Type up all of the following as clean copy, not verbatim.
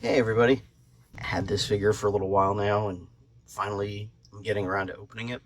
Hey everybody, I had this figure for a little while now and finally I'm getting around to opening it.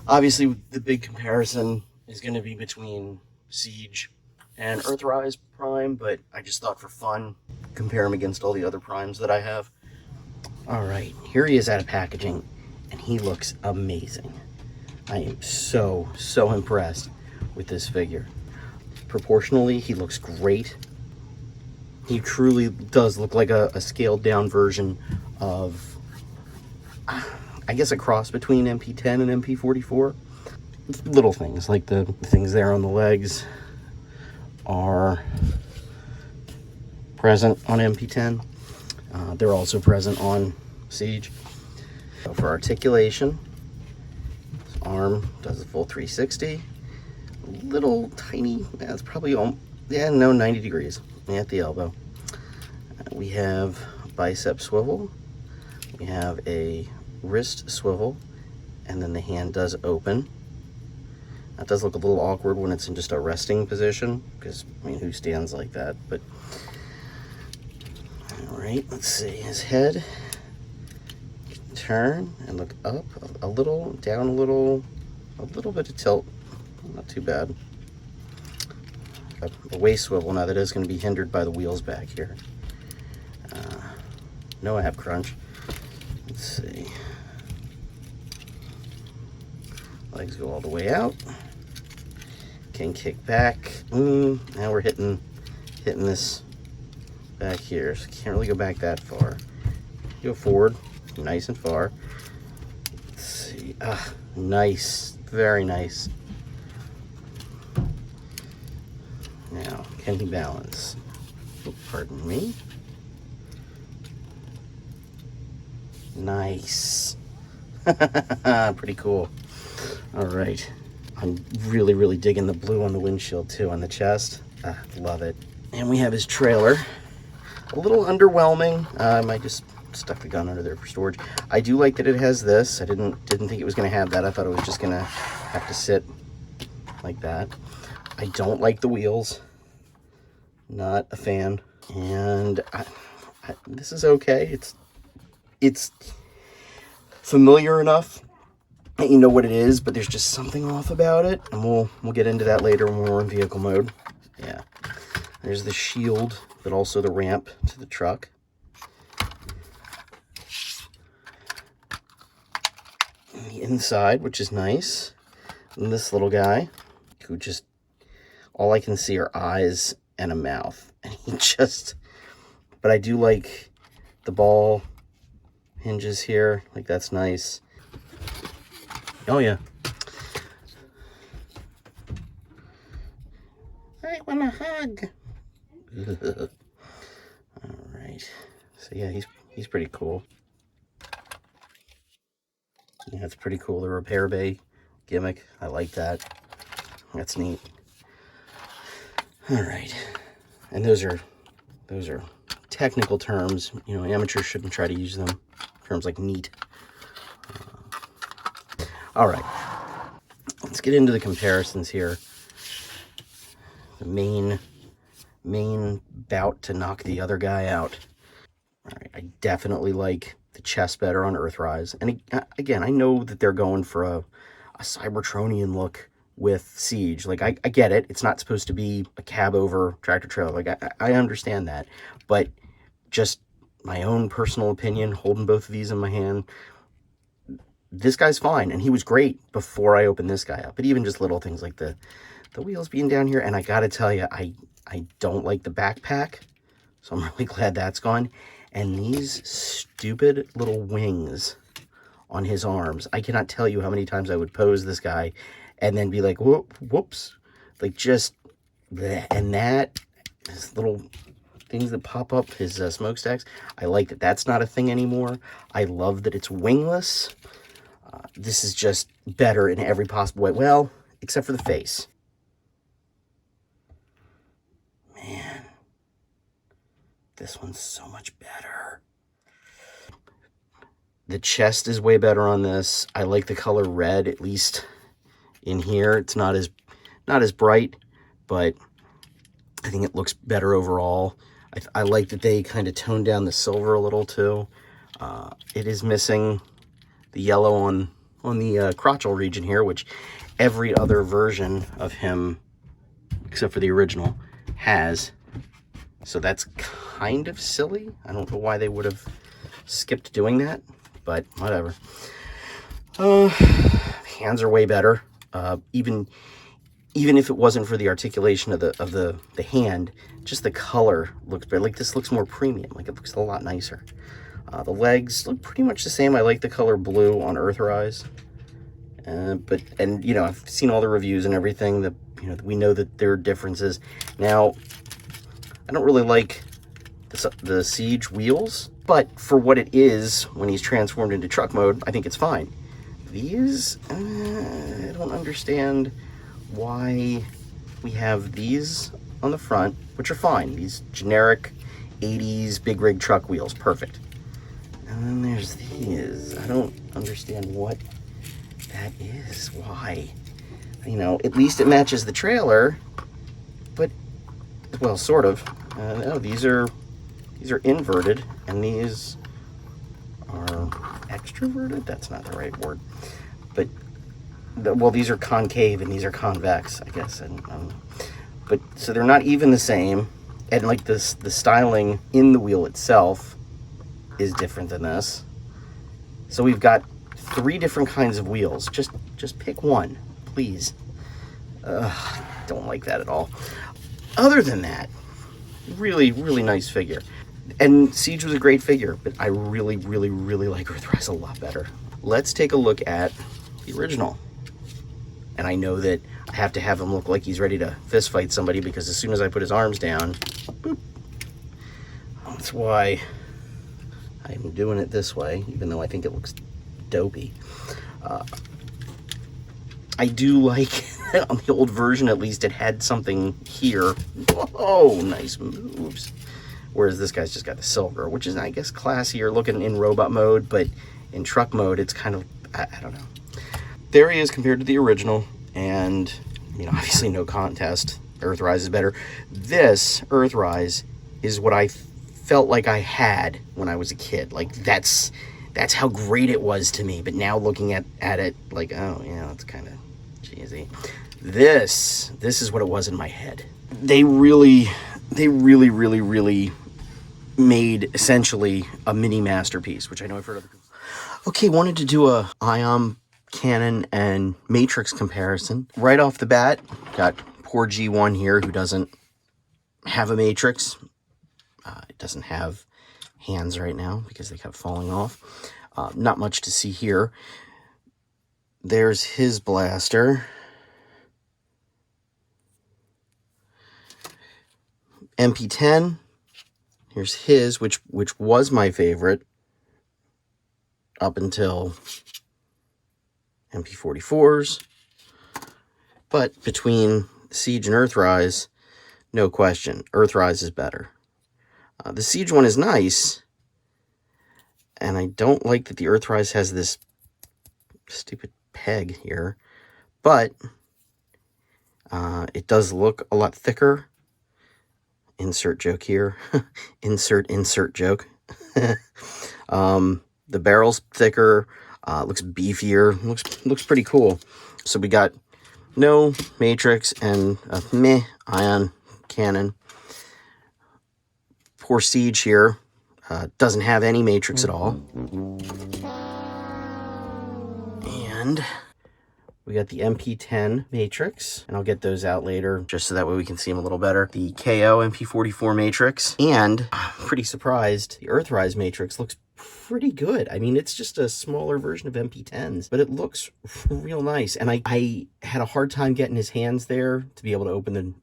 Obviously the big comparison is going to be between Siege and Earthrise Prime, but I just thought for fun, compare him against all the other Primes that I have. Alright, here he is out of packaging and he looks amazing. I am so impressed with this figure. Proportionally, he looks great. He truly does look like a scaled down version of, I guess, a cross between Mp10 and Mp44. Little things like the things there on the legs are present on Mp10. They're also present on Siege. So for articulation, his arm does a full 360. Little tiny, that's probably 90 degrees at the elbow. We have bicep swivel, we have a wrist swivel, and then the hand does open. That does look a little awkward when it's in just a resting position, because, I mean, who stands like that? But, all right, let's see, his head, turn and look up a little, down a little bit of tilt, not too bad. A waist swivel, now that is going to be hindered by the wheels back here. No ab crunch. Let's see. Legs go all the way out. Can kick back. Now we're hitting this back here. So can't really go back that far. Go forward, nice and far. Let's see. Nice, very nice. Now, can he balance? Oh, pardon me. Nice. Pretty cool. All right. I'm really digging the blue on the windshield too, on the chest. Love it. And we have his trailer. A little underwhelming. I might just stuck the gun under there for storage. I do like that it has this. I didn't think it was going to have that. I thought it was just going to have to sit like that. I don't like the wheels. Not a fan. And this is okay. It's familiar enough that you know what it is, but there's just something off about it, and we'll get into that later when we're in vehicle mode. Yeah, there's the shield, but also the ramp to the truck. And the inside, which is nice, and this little guy, who just, all I can see are eyes and a mouth, and he just, but I do like the ball hinges here, like that's nice. Oh yeah. I want a hug. All right. So yeah, he's pretty cool. Yeah, it's pretty cool. The repair bay gimmick. I like that. That's neat. All right. And those are technical terms. You know, amateurs shouldn't try to use them. Terms like neat. All right, let's get into the comparisons here. The main bout to knock the other guy out. All right, I definitely like the chest better on Earthrise. And again, I know that they're going for a Cybertronian look with Siege. Like, I get it. It's not supposed to be a cab over tractor trailer. Like, I understand that. But just my own personal opinion, holding both of these in my hand, this guy's fine, and he was great before I opened this guy up. But even just little things like the wheels being down here, and I gotta tell you, I don't like the backpack, so I'm really glad that's gone. And these stupid little wings on his arms, I cannot tell you how many times I would pose this guy and then be like, whoops, like just bleh. And that, his little things that pop up, his smokestacks, I like that that's not a thing anymore. I love that it's wingless. This is just better in every possible way. Well, except for the face. Man, this one's so much better. The chest is way better on this. I like the color red, at least in here. It's not as bright, but I think it looks better overall. I like that they kind of toned down the silver a little too. It is missing the yellow on the crotchal region here, which every other version of him, except for the original, has. So that's kind of silly. I don't know why they would have skipped doing that, but whatever. Hands are way better. Even if it wasn't for the articulation of the hand, just the color looks better. Like, this looks more premium. Like, it looks a lot nicer. The legs look pretty much the same. I like the color blue on Earthrise. And you know, I've seen all the reviews and everything. That, you know, we know that there are differences. Now, I don't really like the Siege wheels, but for what it is, when he's transformed into truck mode, I think it's fine. These, I don't understand why we have these on the front, which are fine. These generic 80s big rig truck wheels, perfect. And then there's these. I don't understand what that is. Why? You know, at least it matches the trailer, but, well, sort of. No, these are inverted, and these are extroverted. That's not the right word. But, well, these are concave, and these are convex, I guess. But, so they're not even the same. And, like, the styling in the wheel itself is different than this. So we've got 3 different kinds of wheels. Just pick one, please. Don't like that at all. Other than that, really, really nice figure. And Siege was a great figure, but I really, really, really like Earthrise a lot better. Let's take a look at the original. And I know that I have to have him look like he's ready to fist fight somebody, because as soon as I put his arms down, boop. That's why I'm doing it this way, even though I think it looks dopey. I do like on the old version, at least, it had something here. Whoa, nice moves. Whereas this guy's just got the silver, which is, I guess, classier looking in robot mode, but in truck mode, it's kind of, I don't know. There he is compared to the original, and, you know, obviously no contest. Earthrise is better. This Earthrise is what I felt like I had when I was a kid. Like, that's how great it was to me. But now looking at it, like, oh, yeah, it's kind of cheesy. This is what it was in my head. They really made essentially a mini masterpiece, which I know I've heard of. Okay, wanted to do a Ion, Canon, and Matrix comparison. Right off the bat, got poor G1 here, who doesn't have a Matrix. It doesn't have hands right now because they kept falling off. Not much to see here. There's his blaster. Mp10. Here's his, which was my favorite up until MP44s. But between Siege and Earthrise, no question, Earthrise is better. The Siege one is nice, and I don't like that the Earthrise has this stupid peg here, but it does look a lot thicker. Insert joke here. insert joke. The barrel's thicker, looks beefier, looks pretty cool. So we got no Matrix and a meh Ion Canon. Poor Siege here, doesn't have any Matrix at all. And we got the Mp10 Matrix, and I'll get those out later, just so that way we can see them a little better. The KO Mp44 Matrix, and I'm pretty surprised, the Earthrise Matrix looks pretty good. I mean, it's just a smaller version of Mp10s, but it looks real nice. And I had a hard time getting his hands there to be able to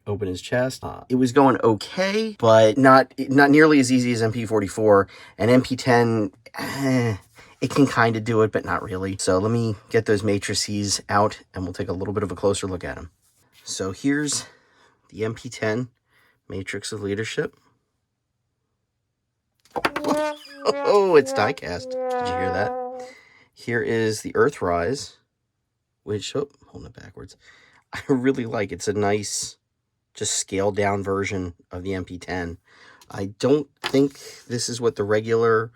open his chest. It was going okay, but not nearly as easy as Mp44. And Mp10, it can kind of do it, but not really. So let me get those matrices out, and we'll take a little bit of a closer look at them. So here's the Mp10 Matrix of Leadership. Oh, it's die-cast. Did you hear that? Here is the Earthrise, which, oh, holding it backwards. I really like. It's a nice, just scaled-down version of the Mp10. I don't think this is what the regular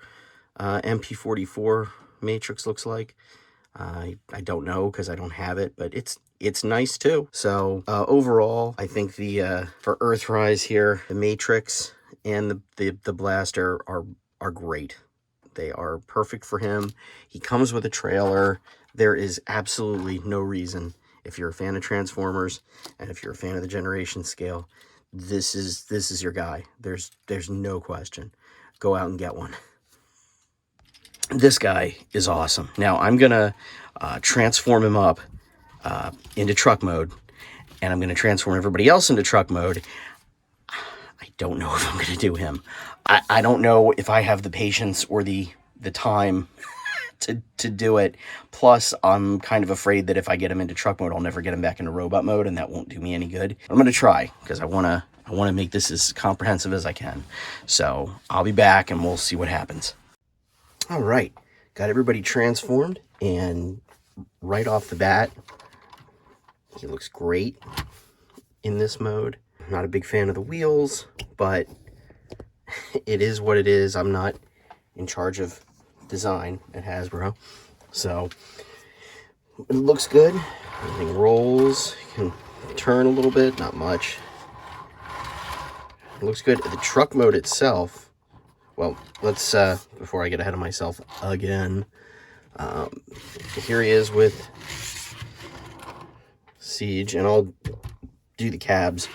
MP44 Matrix looks like. I don't know because I don't have it, but it's nice too. So overall, I think the for Earthrise here, the Matrix and the blaster are great. They are perfect for him. He comes with a trailer. There is absolutely no reason, if you're a fan of Transformers and if you're a fan of the generation scale, this is your guy. There's no question. Go out and get one. This guy is awesome. Now I'm gonna transform him up into truck mode, and I'm gonna transform everybody else into truck mode. I don't know if I'm gonna do him. I don't know if I have the patience or the time to do it. Plus, I'm kind of afraid that if I get him into truck mode, I'll never get him back into robot mode, and that won't do me any good. I'm gonna try because I wanna make this as comprehensive as I can. So I'll be back, and we'll see what happens. All right, got everybody transformed, and right off the bat, he looks great in this mode. I'm not a big fan of the wheels, but it is what it is. I'm not in charge of design at Hasbro, so it looks good. Everything rolls. You can turn a little bit, not much. It looks good. The truck mode itself, well, let's before I get ahead of myself again, here he is with Siege, and I'll do the cabs.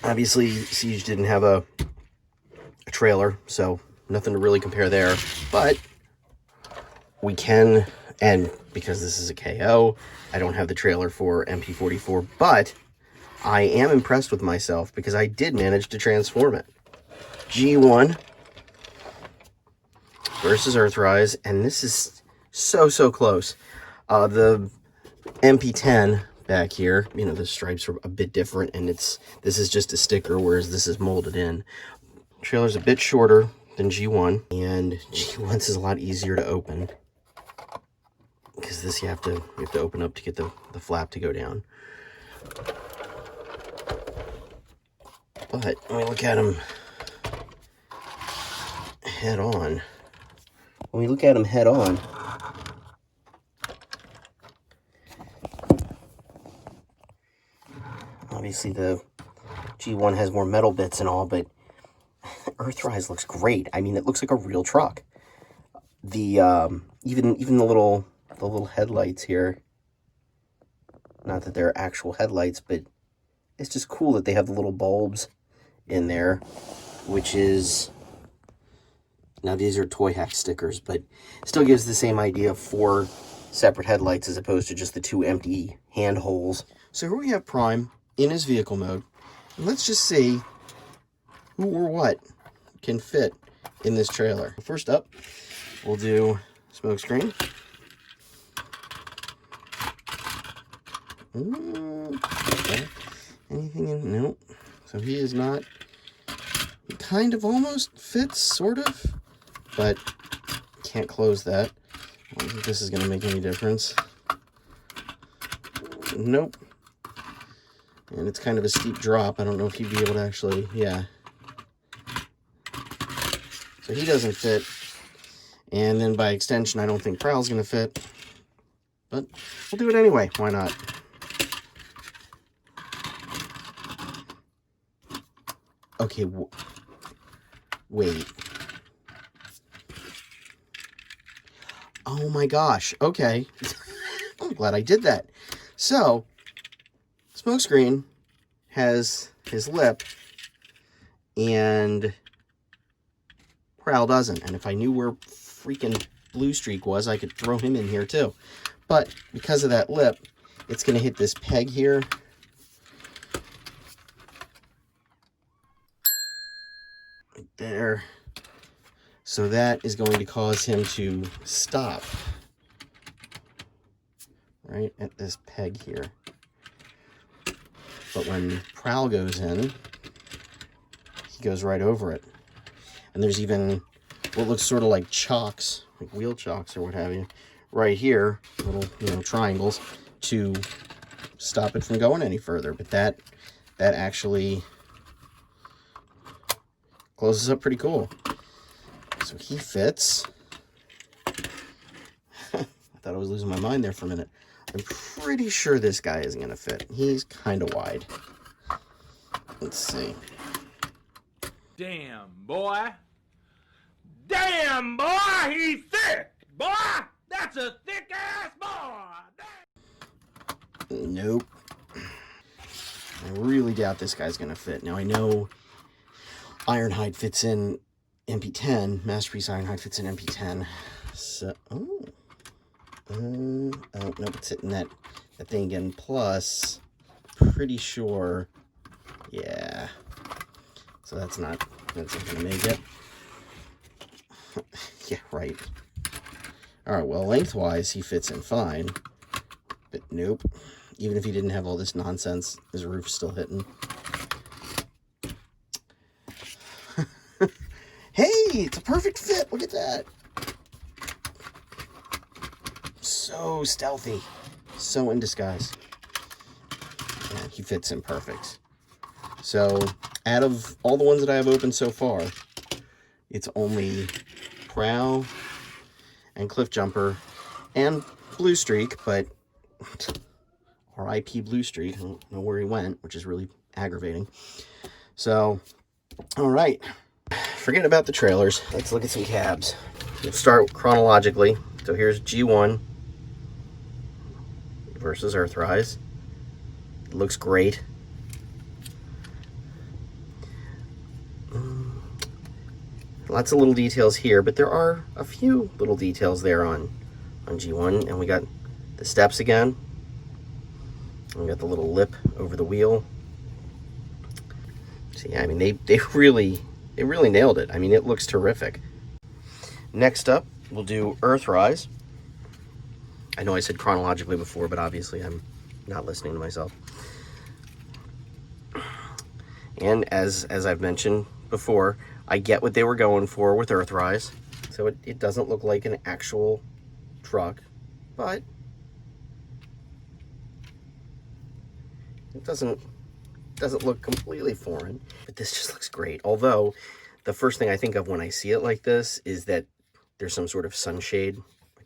Obviously Siege didn't have a trailer, so nothing to really compare there, but we can, and because this is a KO, I don't have the trailer for MP44, but I am impressed with myself because I did manage to transform it. G1 versus Earthrise, and this is so close. The Mp10 back here, you know, the stripes are a bit different, and this is just a sticker, whereas this is molded in. Trailer's a bit shorter than G1, and G1's is a lot easier to open because this you have to open up to get the flap to go down. But when we look at him head on, obviously the G1 has more metal bits and all, but Earthrise looks great. I mean, it looks like a real truck. The even the little headlights here, not that they're actual headlights, but it's just cool that they have the little bulbs in there, which is, now these are Toy Hack stickers, but still gives the same idea of 4 separate headlights as opposed to just the 2 empty hand holes. So here we have Prime in his vehicle mode, and let's just see who or what can fit in this trailer. First up, we'll do smokescreen. Okay. Anything in? Nope. So he is not. He kind of almost fits, sort of, but can't close that. I don't think this is going to make any difference. Nope. And it's kind of a steep drop. I don't know if he'd be able to actually, yeah. So he doesn't fit. And then by extension, I don't think Prowl's going to fit. But we'll do it anyway. Why not? Okay, wait. Oh my gosh. Okay. I'm glad I did that. So, Smokescreen has his lip, and Prowl doesn't. And if I knew where freaking Blue Streak was, I could throw him in here too. But because of that lip, it's going to hit this peg here. Right there. So that is going to cause him to stop right at this peg here. But when Prowl goes in, he goes right over it. And there's even what looks sort of like chocks, like wheel chocks or what have you, right here, little, you know, triangles to stop it from going any further. But that actually closes up pretty cool. So he fits. I thought I was losing my mind there for a minute. I'm pretty sure this guy isn't going to fit. He's kind of wide. Let's see. Damn, boy. Damn, boy, he's thick. Boy, that's a thick-ass boy. Nope. I really doubt this guy's going to fit. Now, I know Ironhide fits in Mp10. Masterpiece Ironhide fits in Mp10. So, oh, nope, it's hitting that thing again. Plus, pretty sure, yeah. So that's not going to make it. Yeah, right. All right, well, lengthwise, he fits in fine. But nope. Even if he didn't have all this nonsense, his roof's still hitting. Hey, it's a perfect fit. Look at that. So stealthy. So in disguise. Yeah, he fits in perfect. So, out of all the ones that I have opened so far, it's only Prow and Cliff Jumper and Blue Streak, but R.I.P. Blue Streak. I don't know where he went, which is really aggravating. So, all right. Forgetting about the trailers, let's look at some cabs. We'll start chronologically. So here's G1 versus Earthrise. It looks great. Lots of little details here, but there are a few little details there on G1. And we got the steps again. We got the little lip over the wheel. So yeah, I mean, they really nailed it. I mean, it looks terrific. Next up, we'll do Earthrise. I know I said chronologically before, but obviously I'm not listening to myself. And as I've mentioned before, I get what they were going for with Earthrise. So it doesn't look like an actual truck, but it doesn't look completely foreign. But this just looks great. Although, the first thing I think of when I see it like this is that there's some sort of sunshade.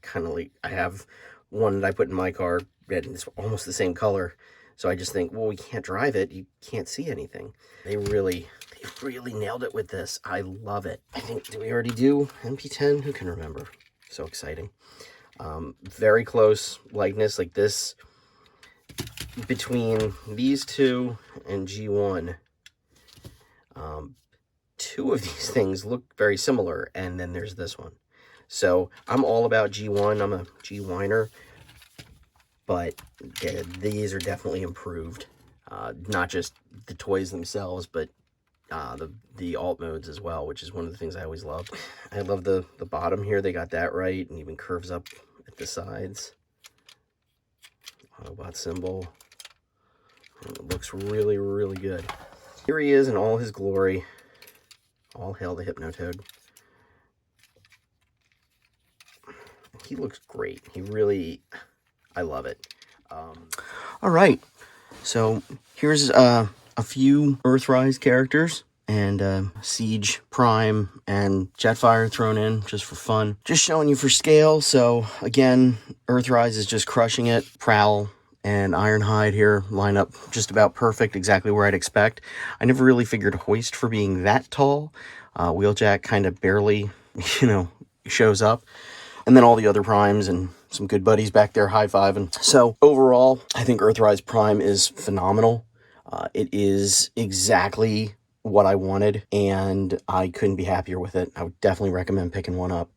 Kind of like, I have one that I put in my car, and it's almost the same color. So I just think, well, we can't drive it. You can't see anything. They really nailed it with this. I love it. I think, did we already do Mp10? Who can remember? So exciting. Very close likeness, like this. Between these two and G1, two of these things look very similar, and then there's this one. So I'm all about G1. I'm a G-whiner, but yeah, these are definitely improved. Not just the toys themselves, but the alt modes as well, which is one of the things I always loved. I love the bottom here. They got that right, and even curves up at the sides. Autobot symbol. And it looks really, really good. Here he is in all his glory. All hail the Hypnotoad. He looks great. He really, I love it. All right. So here's a few Earthrise characters, and Siege, Prime, and Jetfire thrown in just for fun. Just showing you for scale. So again, Earthrise is just crushing it. Prowl and Ironhide here line up just about perfect, exactly where I'd expect. I never really figured Hoist for being that tall. Wheeljack kind of barely, shows up. And then all the other Primes and some good buddies back there high-fiving. So overall, I think Earthrise Prime is phenomenal. It is exactly what I wanted, and I couldn't be happier with it. I would definitely recommend picking one up.